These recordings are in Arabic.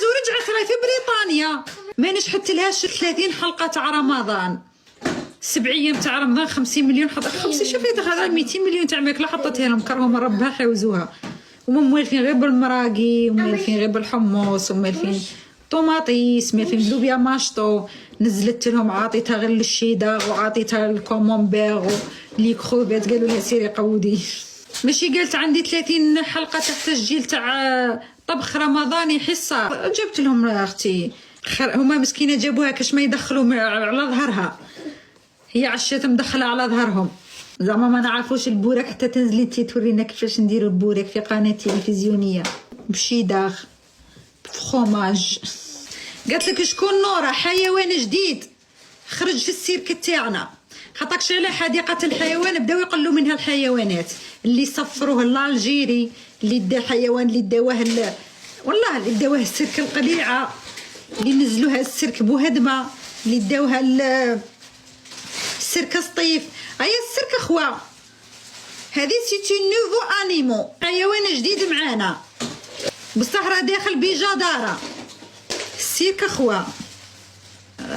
ورجعت راهي في بريطانيا. ما نجحت لهاش 30 حلقه تاع رمضان، 7 ايام تاع رمضان، 50 مليون حط 50. شوفي دخل 200 مليون تاع ماكله حطتها لهم، كرههم ربها حيوزوها. هما موالفين غير بالمراقي، وموالفين غير بالحمص، وموالفين طوماطيس، موالفين لوبيا ماشطو. نزلت لهم عاطيتها غير للشيدر، وعاطيتها الكومومبير لي كروبيت. قالوا لي سيري قودي. ماشي قالت عندي 30 حلقه تاع تسجيل تاع طبخ رمضاني حصه. جبت لهم اختي، هما مسكينه جابوها كاش ما يدخلوا على ظهرها، هي عشات مدخله على ظهرهم. زعما ما نعرفوش البورك حتى تنزلي انتي تورينا كيفاش نديروا البورك في قناه تلفزيونيه بشيدار بفخوماج. قالت لك شكون نورا؟ حيوان جديد خرج في السيرك تاعنا، خاطرش على حديقه الحيوان بداو يقلوا منها الحيوانات اللي صفروه الالجيري، اللي دا حيوان اللي داوه والله اللي داوه السيرك القليعه، اللي نزلوها السيرك بوهدمه، اللي داوها السيرك سطيف. هيا السيرك اخوا، هذه سيتي نوفو انيمو، حيوان جديد معانا بصح راه داخل بجداره. السيرك اخوا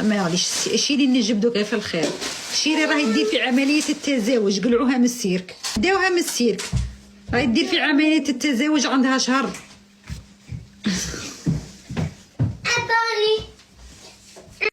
معليش، شيري نجبدو غير في الخير. شيري راه يدير في عمليه التزاوج، قلعوها من السيرك، داوها من السيرك، راه يدير في عمليه التزاوج عندها شهر.